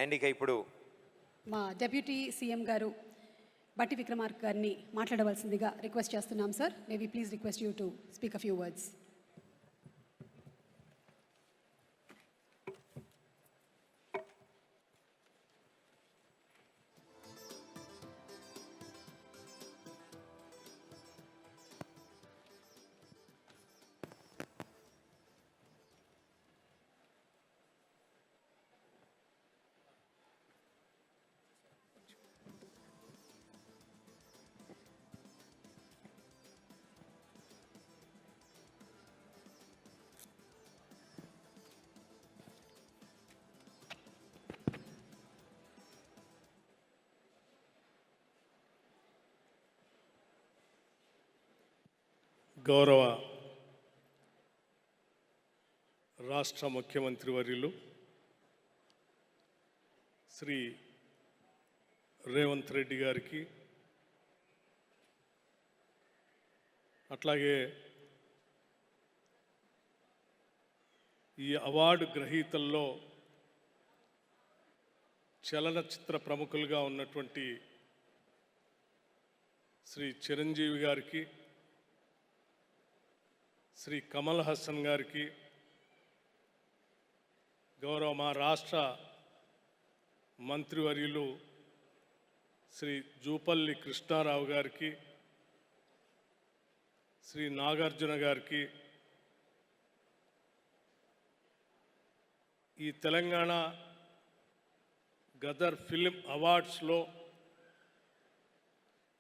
And ఇక ఇప్పుడు మా డెప్యూటీ సీఎం గారు బట్టి విక్రమార్క గారిని మాట్లాడవలసిందిగా రిక్వెస్ట్ చేస్తున్నాం sir. May we please request you to speak a few words. గౌరవ రాష్ట్ర ముఖ్యమంత్రి వర్యులు శ్రీ రేవంత్ రెడ్డి గారికి, అట్లాగే ఈ అవార్డు గ్రహీతల్లో చలనచిత్ర ప్రముఖులుగా ఉన్నటువంటి శ్రీ చిరంజీవి గారికి, శ్రీ కమల్ హాసన్ గారికి, గౌరవ మా రాష్ట్ర మంత్రివర్యులు శ్రీ జూపల్లి కృష్ణారావు గారికి, శ్రీ నాగార్జున గారికి, ఈ తెలంగాణ గదర్ ఫిల్మ్ అవార్డ్స్లో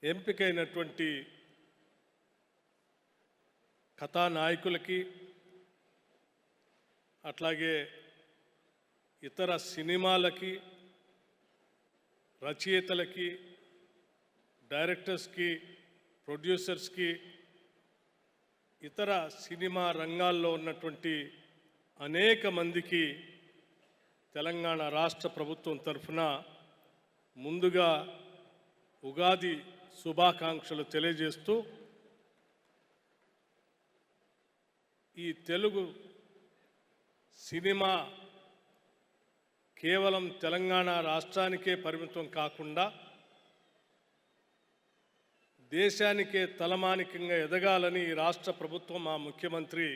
ఎంపికైనటువంటి కథానాయకులకి, అట్లాగే ఇతర సినిమాలకి, రచయితలకి, డైరెక్టర్స్కి, ప్రొడ్యూసర్స్కి, ఇతర సినిమా రంగాల్లో ఉన్నటువంటి అనేక మందికి తెలంగాణ రాష్ట్ర ప్రభుత్వం తరఫున ముందుగా ఉగాది శుభాకాంక్షలు తెలియజేస్తూ, ఈ తెలుగు సినిమా కేవలం తెలంగాణ రాష్ట్రానికే పరిమితం కాకుండా దేశానికే తలమానికంగా ఎదగాలని ఈ రాష్ట్ర ప్రభుత్వం, మా ముఖ్యమంత్రి,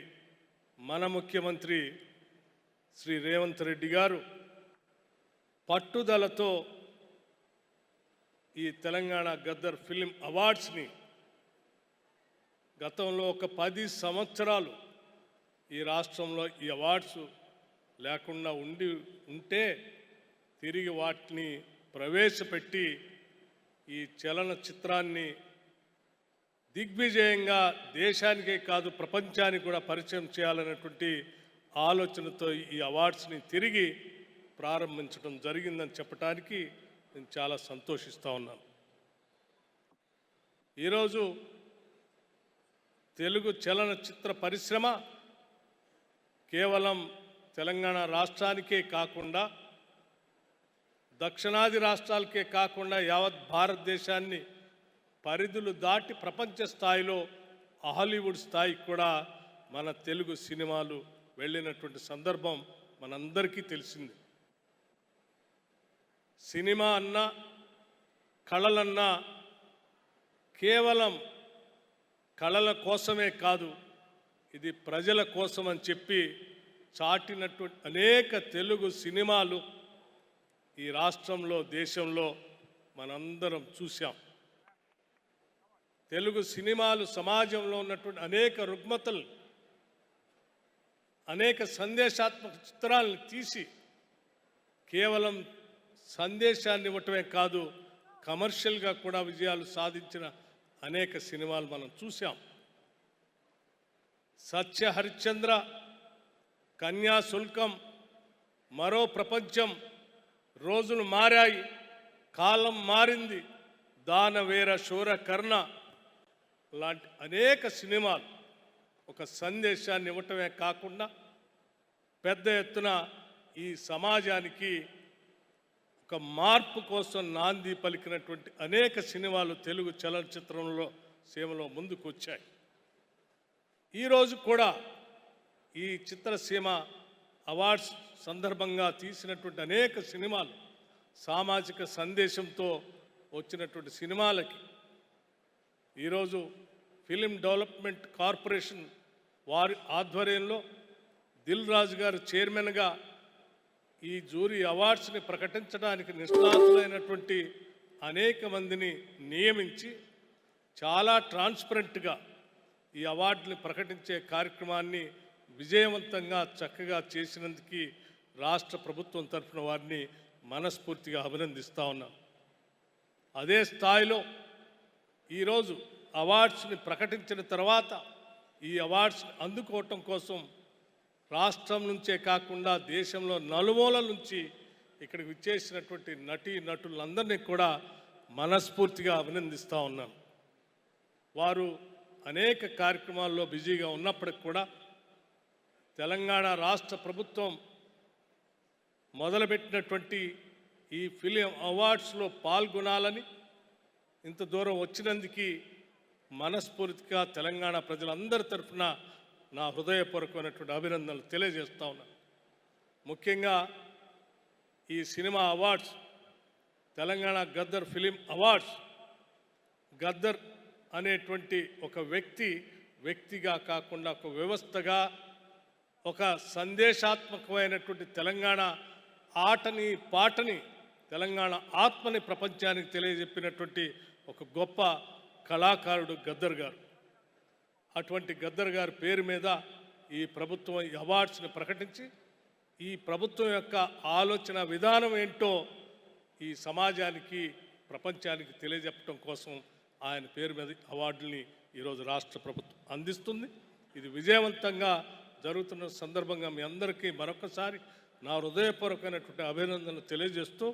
మన ముఖ్యమంత్రి శ్రీ రేవంత్ రెడ్డి గారు పట్టుదలతో ఈ తెలంగాణ గద్దర్ ఫిల్మ్ అవార్డ్స్ని గతంలో ఒక 10 సంవత్సరాలు ఈ రాష్ట్రంలో ఈ అవార్డ్స్ లేకుండా ఉంటే తిరిగి వాటిని ప్రవేశపెట్టి ఈ చలనచిత్రాన్ని దిగ్విజయంగా దేశానికే కాదు ప్రపంచానికి కూడా పరిచయం చేయాలనేటువంటి ఆలోచనతో ఈ అవార్డ్స్ని తిరిగి ప్రారంభించడం జరిగిందని చెప్పడానికి నేను చాలా సంతోషిస్తూ ఉన్నాను. ఈరోజు తెలుగు చలనచిత్ర పరిశ్రమ కేవలం తెలంగాణ రాష్ట్రానికే కాకుండా దక్షిణాది రాష్ట్రాలకే కాకుండా యావత్ భారతదేశాన్ని పరిధులు దాటి ప్రపంచ స్థాయిలో హాలీవుడ్ స్థాయికి కూడా మన తెలుగు సినిమాలు వెళ్ళినటువంటి సందర్భం మనందరికీ తెలిసింది. సినిమా అన్నా కళలన్నా కేవలం కళల కోసమే కాదు, ఇది ప్రజల కోసం అని చెప్పి చాటినటువంటి అనేక తెలుగు సినిమాలు ఈ రాష్ట్రంలో, దేశంలో మనందరం చూసాం. తెలుగు సినిమాలు సమాజంలో ఉన్నటువంటి అనేక రుగ్మతలు, అనేక సందేశాత్మక చిత్రాలను తీసి కేవలం సందేశాన్ని ఇవ్వటమే కాదు, కమర్షియల్గా కూడా విజయాలు సాధించిన అనేక సినిమాలు మనం చూసాం. సత్య హరిశ్చంద్ర, కన్యాశుల్కం, మరో ప్రపంచం, రోజులు మారాయి, కాలం మారింది, దానవేర శూరకర్ణ లాంటి అనేక సినిమాలు ఒక సందేశాన్ని ఇవ్వటమే కాకుండా పెద్ద ఎత్తున ఈ సమాజానికి ఒక మార్పు కోసం నాంది పలికినటువంటి అనేక సినిమాలు తెలుగు చలనచిత్రంలో సీమలో ముందుకు వచ్చాయి. ఈరోజు కూడా ఈ చిత్రసీమ అవార్డ్స్ సందర్భంగా తీసినటువంటి అనేక సినిమాలు సామాజిక సందేశంతో వచ్చినటువంటి సినిమాలకి ఈరోజు ఫిలిం డెవలప్మెంట్ కార్పొరేషన్ వారి ఆధ్వర్యంలో దిల్ రాజు గారు చైర్మన్గా ఈ జ్యూరీ అవార్డ్స్ని ప్రకటించడానికి నిష్ణాతులైనటువంటి అనేక మందిని నియమించి చాలా ట్రాన్స్పరెంట్గా ఈ అవార్డుని ప్రకటించే కార్యక్రమాన్ని విజయవంతంగా చక్కగా చేసినందుకు రాష్ట్ర ప్రభుత్వం తరఫున వారిని మనస్ఫూర్తిగా అభినందిస్తూ ఉన్నాం. అదే స్థాయిలో ఈరోజు అవార్డ్స్ని ప్రకటించిన తర్వాత ఈ అవార్డ్స్ని అందుకోవటం కోసం రాష్ట్రం నుంచే కాకుండా దేశంలో నలుమూలల నుంచి ఇక్కడికి విచ్చేసినటువంటి నటీ నటులందరినీ కూడా మనస్ఫూర్తిగా అభినందిస్తూ ఉన్నాను. వారు అనేక కార్యక్రమాల్లో బిజీగా ఉన్నప్పటికి కూడా తెలంగాణ రాష్ట్ర ప్రభుత్వం మొదలుపెట్టినటువంటి ఈ ఫిలిం అవార్డ్స్లో పాల్గొనాలని ఇంత దూరం వచ్చినందుకు మనస్ఫూర్తిగా తెలంగాణ ప్రజలందరి తరఫున నా హృదయపూర్వకమైనటువంటి అభినందనలు తెలియజేస్తా ఉన్నాను. ముఖ్యంగా ఈ cinema awards Telangana Gaddar film awards Gaddar అనేటువంటి ఒక వ్యక్తిగా కాకుండా ఒక వ్యవస్థగా ఒక సందేశాత్మకమైనటువంటి తెలంగాణ ఆటని పాటని తెలంగాణ ఆత్మని ప్రపంచానికి తెలియజెప్పినటువంటి ఒక గొప్ప కళాకారుడు గద్దర్ గారు. అటువంటి గద్దర్ గారి పేరు మీద ఈ ప్రభుత్వం ఈ అవార్డ్స్ని ప్రకటించి ఈ ప్రభుత్వం యొక్క ఆలోచన విధానం ఏంటో ఈ సమాజానికి ప్రపంచానికి తెలియజెప్పడం కోసం ఆయన పేరు మీద అవార్డుల్ని ఈరోజు రాష్ట్ర ప్రభుత్వం అందిస్తుంది. ఇది విజయవంతంగా జరుగుతున్న సందర్భంగా మీ అందరికీ మరొకసారి నా హృదయపూర్వకమైనటువంటి అభినందనలు తెలియజేస్తూ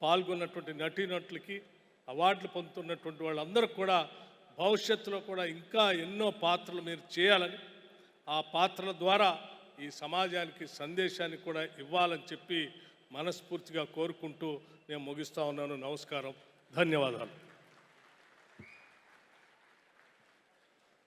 పాల్గొన్నటువంటి నటీనటులకి అవార్డులు పొందుతున్నటువంటి వాళ్ళందరూ కూడా భవిష్యత్తులో కూడా ఇంకా ఎన్నో పాత్రలు మీరు చేయాలని ఆ పాత్రల ద్వారా ఈ సమాజానికి సందేశాన్ని కూడా ఇవ్వాలని చెప్పి మనస్ఫూర్తిగా కోరుకుంటూ నేను ముగిస్తా ఉన్నాను. నమస్కారం, ధన్యవాదాలు.